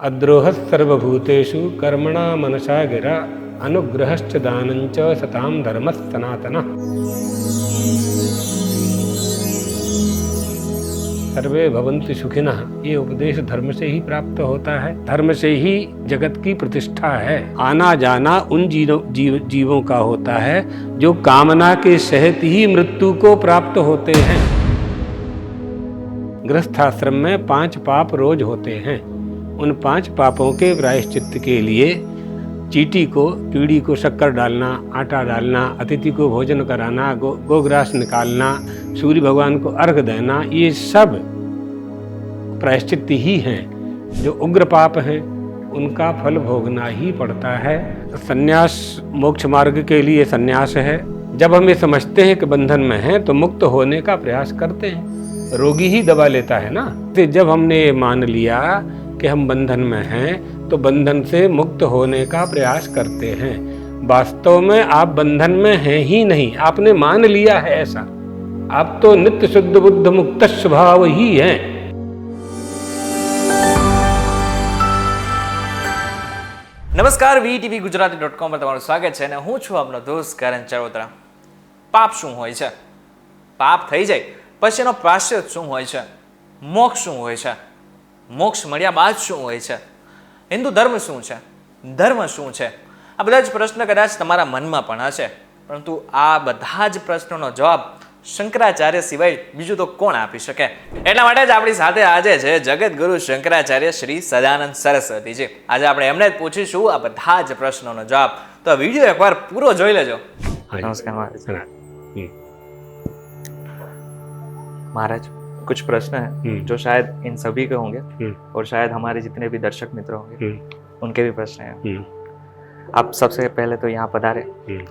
अद्रोहः सर्वभूतेषु कर्मणा मनसा गिरा अनुग्रहश्च दानञ्च सतां धर्मः सनातनः। सर्वे भवन्तु सुखिनः, ये उपदेश धर्म से ही प्राप्त होता है। धर्म से ही जगत की प्रतिष्ठा है। आना जाना उन जीवों का होता है जो कामना के सहित ही मृत्यु को प्राप्त होते हैं। गृहस्थाश्रम में 5 पाप रोज होते हैं। उन 5 पापों के प्रायश्चित्त के लिए चींटी को, कीड़ी को शक्कर डालना, आटा डालना, अतिथि को भोजन कराना, गोग्रास निकालना, सूर्य भगवान को अर्घ देना, ये सब प्रायश्चित्त ही हैं। जो उग्र पाप हैं उनका फल भोगना ही पड़ता है। संन्यास मोक्ष मार्ग के लिए संन्यास है। जब हम ये समझते हैं कि बंधन में हैं तो मुक्त होने का प्रयास करते हैं। रोगी ही दवा लेता है ना। तो जब हमने ये मान लिया कि हम बंधन में हैं तो बंधन से मुक्त होने का प्रयास करते हैं। वास्तव में आप बंधन में हैं ही नहीं, आपने मान लिया है ऐसा। आप तो नित्य शुद्ध बुद्ध मुक्त स्वभाव ही हैं। નમસ્કાર, VTV ગુજરાતી.com પર તમારું સ્વાગત છે અને હું છું આપનો દોસ્ત કરણ ચરોતરા। પાપ શું હોય છે? પાપ થઈ જાય પછી એનો પ્રાયશ્ચિત શું હોય છે? મોક્ષ શું હોય છે? મોક્ષ મળ્યા બાદ શું હોય છે? હિન્દુ ધર્મ શું છે? ધર્મ શું છે? આ બધા જ પ્રશ્ન કદાચ તમારા મનમાં પણ હશે, પરંતુ આ બધા જ પ્રશ્નોનો જવાબ શંકરાચાર્ય સિવાય બીજું તો કોણ આપી શકે? એટલા માટે જ આપણી સાથે આજે છે જગતગુરુ શંકરાચાર્ય શ્રી સદાનંદ સરસ્વતીજી। આજે આપણે એમને જ પૂછીશું આ બધા જ પ્રશ્નોનો જવાબ। તો આ વિડીયો એકવાર પૂરો જોઈ લેજો। નમસ્કાર महाराज, कुछ प्रश्न हैं जो शायद इन सभी के होंगे और शायद हमारे जितने भी दर्शक मित्र होंगे उनके भी प्रश्न हैं। आप सबसे पहले तो यहाँ पधारे,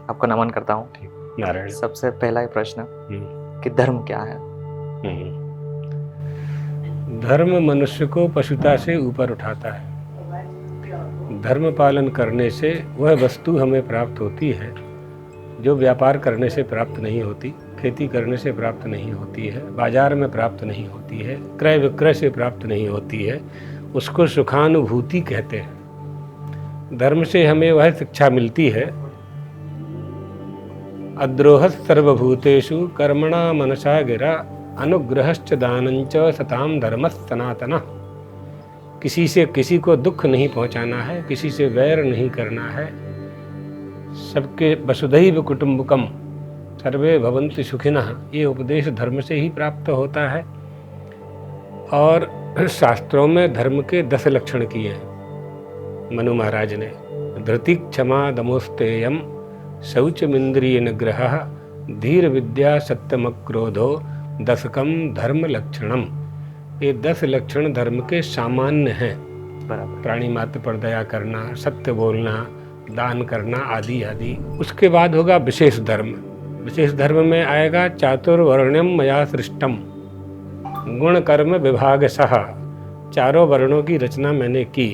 आपको नमन करता हूँ। सबसे पहला ही प्रश्न कि धर्म क्या है? धर्म मनुष्य को पशुता से ऊपर उठाता है। धर्म पालन करने से वह वस्तु हमें प्राप्त होती है जो व्यापार करने से प्राप्त नहीं होती, खेती करने से प्राप्त नहीं होती है, बाजार में प्राप्त नहीं होती है, क्रय विक्रय से प्राप्त नहीं होती है। उसको सुखानुभूति कहते हैं। धर्म से हमें वह शिक्षा मिलती है, अद्रोहः सर्वभूतेषु कर्मणा मनसा गिरा अनुग्रहश्च दानञ्च सतां धर्मः सनातनः। किसी से किसी को दुख नहीं पहुंचाना है, किसी से वैर नहीं करना है। सबके वसुधैव कुटुम्बकम सर्वे भवन्तु सुखिनः, ये उपदेश धर्म से ही प्राप्त होता है। और शास्त्रों में धर्म के 10 लक्षण किए हैं मनु महाराज ने। धृति क्षमा दमोस्तेयम शौचमिंद्रिय निग्रह धीर विद्या सत्यम क्रोधो दशकम धर्म लक्षणम। ये 10 लक्षण धर्म के सामान्य हैं। प्राणी मात्र पर दया करना, सत्य बोलना, दान करना आदि आदि। उसके बाद होगा विशेष धर्म। विशेष धर्म में आएगा चातुर्वर्ण्यम मया सृष्टम गुण कर्म विभाग सह। 4 वर्णों की रचना मैंने की,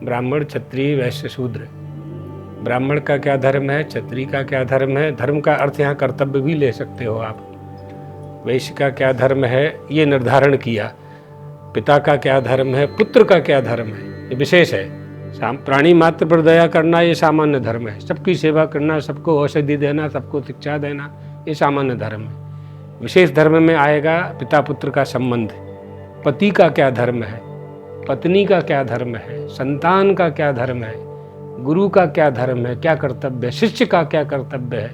ब्राह्मण क्षत्रिय वैश्य शूद्र। ब्राह्मण का क्या धर्म है, क्षत्रिय का क्या धर्म है, धर्म का अर्थ यहाँ कर्तव्य भी ले सकते हो आप। वैश्य का क्या धर्म है ये निर्धारण किया, पिता का क्या धर्म है, पुत्र का क्या धर्म है, ये विशेष है। प्राणी मात्र पर दया करना ये सामान्य धर्म है। सबकी सेवा करना, सबको औषधि देना, सबको शिक्षा देना, ये सामान्य धर्म है। विशेष धर्म में आएगा पिता पुत्र का संबंध, पति का क्या धर्म है, पत्नी का क्या धर्म है, संतान का क्या धर्म है, गुरु का क्या धर्म है, क्या कर्तव्य है, शिष्य का क्या कर्तव्य है,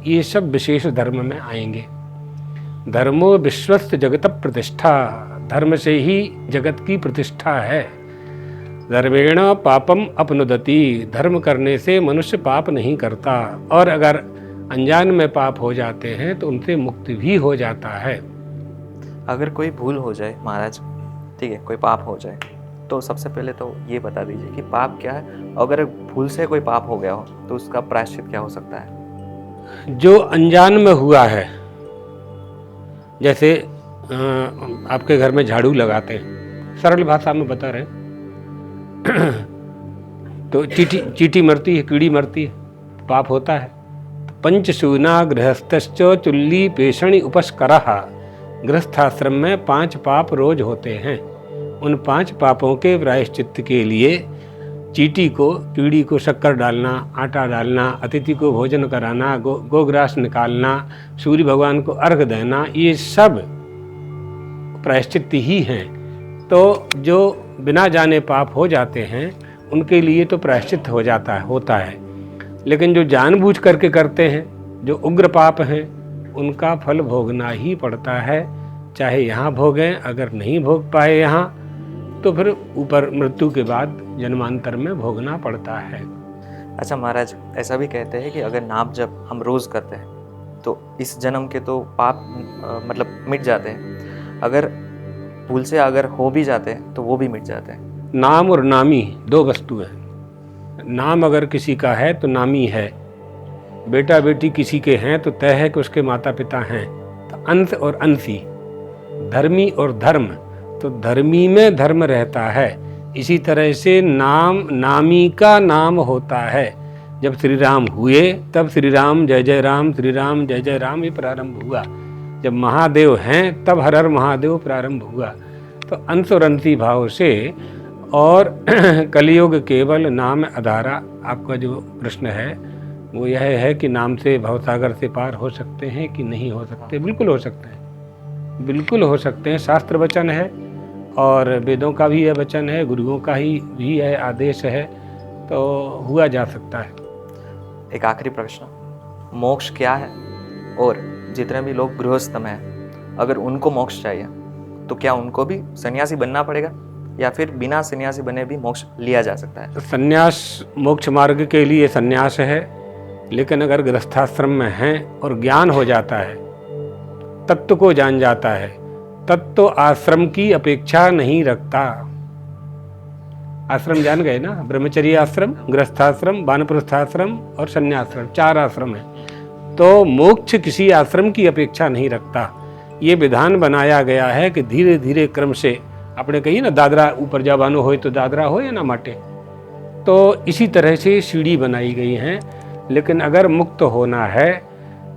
ये सब विशेष धर्म में आएंगे। धर्मो विश्वस्त जगत प्रतिष्ठा, धर्म से ही जगत की प्रतिष्ठा है। धर्मेण पापम अपनुदति, धर्म करने से मनुष्य पाप नहीं करता, और अगर अनजान में पाप हो जाते हैं तो उनसे मुक्ति भी हो जाता है। अगर कोई भूल हो जाए महाराज, ठीक है, कोई पाप हो जाए, तो सबसे पहले तो ये बता दीजिए कि पाप क्या है। अगर भूल से कोई पाप हो गया हो तो उसका प्रायश्चित क्या हो सकता है? जो अनजान में हुआ है, जैसे आपके घर में झाड़ू लगाते हैं, सरल भाषा में बता रहे हैं, तो चींटी मरती है, कीड़ी मरती है, पाप होता है। पंचसूना गृहस्थश्च चुल्ली पेषणी उपस्करः, गृहस्थाश्रम में 5 पाप रोज होते हैं। उन 5 पापों के प्रायश्चित्त के लिए चींटी को, कीड़ी को शक्कर डालना, आटा डालना, अतिथि को भोजन कराना, गोग्रास निकालना, सूर्य भगवान को अर्घ देना, ये सब प्रायश्चित्त ही हैं। तो जो बिना जाने पाप हो जाते हैं उनके लिए तो प्रायश्चित्त होता है, लेकिन जो जानबूझ करके करते हैं, जो उग्र पाप हैं, उनका फल भोगना ही पड़ता है। चाहे यहाँ भोगें, अगर नहीं भोग पाए यहाँ तो फिर ऊपर मृत्यु के बाद जन्मांतर में भोगना पड़ता है। अच्छा महाराज, ऐसा भी कहते हैं कि अगर नाम जब हम रोज़ करते हैं तो इस जन्म के तो पाप मतलब मिट जाते हैं, अगर भूल से अगर हो भी जाते हैं तो वो भी मिट जाते हैं। नाम और नामी 2 वस्तु हैं। नाम अगर किसी का है तो नामी है, बेटा बेटी किसी के हैं तो तय है कि उसके माता पिता हैं। तो अंश और अंशी, धर्मी और धर्म, तो धर्मी में धर्म रहता है। इसी तरह से नामी का नाम होता है। जब श्री राम हुए तब श्री राम जय जय राम, श्री राम जय जय राम ये प्रारंभ हुआ। जब महादेव हैं तब हर हर महादेव प्रारंभ हुआ। तो अंश और अंशी भाव से, और कलियुग केवल नाम आधारा। आपका जो प्रश्न है वो यह है कि नाम से भवसागर से पार हो सकते हैं कि नहीं हो सकते। बिल्कुल हो सकते हैं, बिल्कुल हो सकते हैं। शास्त्र वचन है और वेदों का भी यह वचन है, गुरुओं का ही भी यह आदेश है, तो हुआ जा सकता है। एक आखिरी प्रश्न, मोक्ष क्या है? और जितने भी लोग गृहस्थ में हैं, अगर उनको मोक्ष चाहिए तो क्या उनको भी सन्यासी बनना पड़ेगा या फिर बिना सन्यासी बने भी मोक्ष लिया जा सकता है? सन्यास मोक्ष मार्ग के लिए सन्यास है, लेकिन अगर गृहस्थाश्रम में हैं और ज्ञान हो जाता है, तत्व को जान जाता है, तत्व आश्रम की अपेक्षा नहीं रखता। आश्रम जान गए ना, ब्रह्मचर्य आश्रम, गृहस्थाश्रम, वानप्रस्थाश्रम और संन्याश्रम, 4 आश्रम है। तो मोक्ष किसी आश्रम की अपेक्षा नहीं रखता। ये विधान बनाया गया है कि धीरे धीरे क्रम से, आपने कही ना दादरा ऊपर जवानो हो तो दादरा हो या ना माटे, तो इसी तरह से सीढ़ी बनाई गई है। लेकिन अगर मुक्त होना है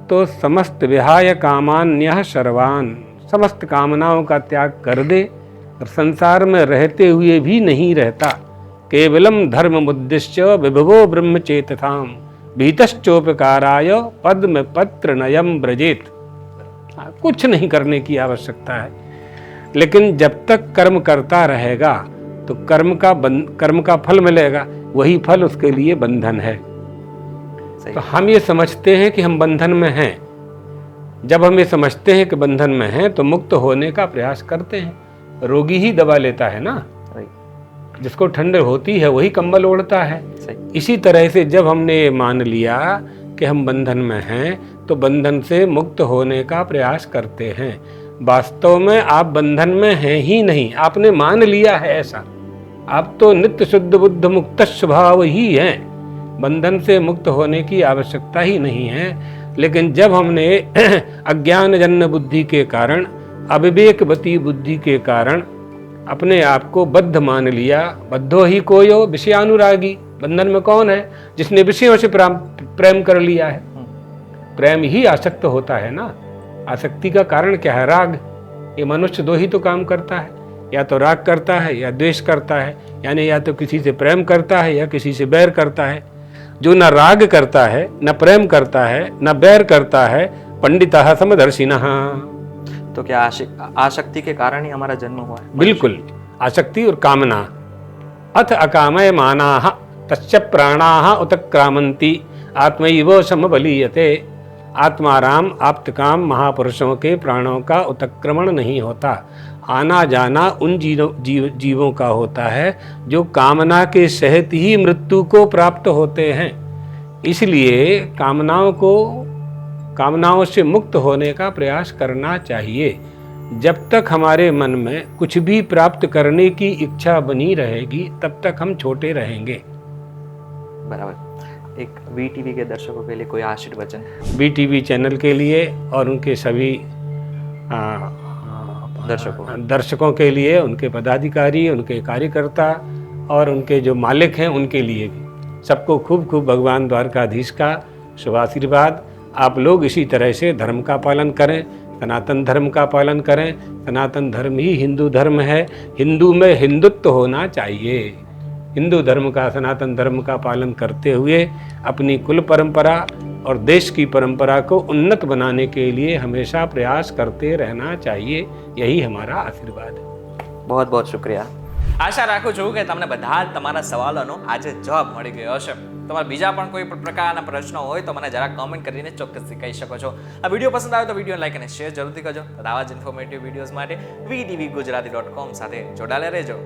तो समस्त विहाय कामान्यः सर्वान्, समस्त कामनाओं का त्याग कर दे और संसार में रहते हुए भी नहीं रहता। केवलम धर्ममुद्दिश्य विभवो ब्रह्मचेतथाम भीतश्चोपकाराय पद्म पत्र नयम ब्रजेत। कुछ नहीं करने की आवश्यकता है, लेकिन जब तक कर्म करता रहेगा तो कर्म का फल मिलेगा, वही फल उसके लिए बंधन है। तो हम ये समझते हैं कि हम बंधन में हैं। जब हम ये समझते हैं कि बंधन में हैं तो मुक्त होने का प्रयास करते हैं। रोगी ही दवा लेता है ना, जिसको ठंड होती है वही कंबल ओढ़ता है। इसी तरह से जब हमने ये मान लिया कि हम बंधन में हैं तो बंधन से मुक्त होने का प्रयास करते हैं। वास्तव में आप बंधन में हैं ही नहीं, आपने मान लिया है ऐसा। आप तो नित्य शुद्ध बुद्ध मुक्त स्वभाव ही हैं, बंधन से मुक्त होने की आवश्यकता ही नहीं है। लेकिन जब हमने अज्ञान जन्य बुद्धि के कारण, अविवेकवती बुद्धि के कारण अपने आप को बद्ध मान लिया, बद्धो ही कोयो विषयानुरागी। बंधन में कौन है? जिसने विषयों से प्रेम कर लिया है। प्रेम ही आसक्त होता है ना। आसक्ति का कारण क्या है? राग। ये मनुष्य 2 ही तो काम करता है, या तो राग करता है या द्वेष करता है, यानी या तो किसी से प्रेम करता है या किसी से बैर करता है। जो न राग करता है, न प्रेम करता है, न बैर करता है, पंडितः समदर्शिनः। तो क्या आसक्ति के कारण ही हमारा जन्म हुआ है? बिल्कुल, आसक्ति और कामना। अथ अकामय मानाः तस्य प्राणाः उत्क्रामन्ति आत्मैव समबलीयते। आत्माराम आप्तकाम महापुरुषों के प्राणों का उत्क्रमण नहीं होता। आना जाना उन जीवों का होता है जो कामना के सहित ही मृत्यु को प्राप्त होते हैं। इसलिए कामनाओं से मुक्त होने का प्रयास करना चाहिए। जब तक हमारे मन में कुछ भी प्राप्त करने की इच्छा बनी रहेगी तब तक हम छोटे रहेंगे। बराबर। एक वीटीवी के दर्शकों के लिए कोई आशीर्वचन? वीटीवी चैनल के लिए और उनके सभी दर्शकों के लिए, उनके पदाधिकारी, उनके कार्यकर्ता और उनके जो मालिक हैं उनके लिए भी सबको खूब खूब भगवान द्वारकाधीश का शुभ आशीर्वाद। आप लोग इसी तरह से धर्म का पालन करें, सनातन धर्म का पालन करें। सनातन धर्म ही हिंदू धर्म है। हिंदू में हिंदुत्व होना चाहिए। हिंदू धर्म का, सनातन धर्म का पालन करते हुए अपनी कुल परंपरा और देश की परंपरा को उन्नत बनाने के लिए हमेशा प्रयास करते रहना चाहिए। यही हमारा आशीर्वाद है। बहुत बहुत शुक्रिया। આશા રાખું છું કે તમને બધા જ તમારા સવાલોનો આજે જવાબ મળી ગયો હશે. તમારા બીજા પણ કોઈ પણ પ્રકારના પ્રશ્નો હોય તો મને જરા કમેન્ટ કરીને ચોક્કસથી કહી શકો છો. આ વિડીયો પસંદ આવે તો વિડીયોને લાઈક અને શેર જરૂરથી કરજો. આવા જ ઇન્ફોર્મેટિવ વિડીયોઝ માટે VTV Gujarati.com સાથે જોડાયેલા રહેજો.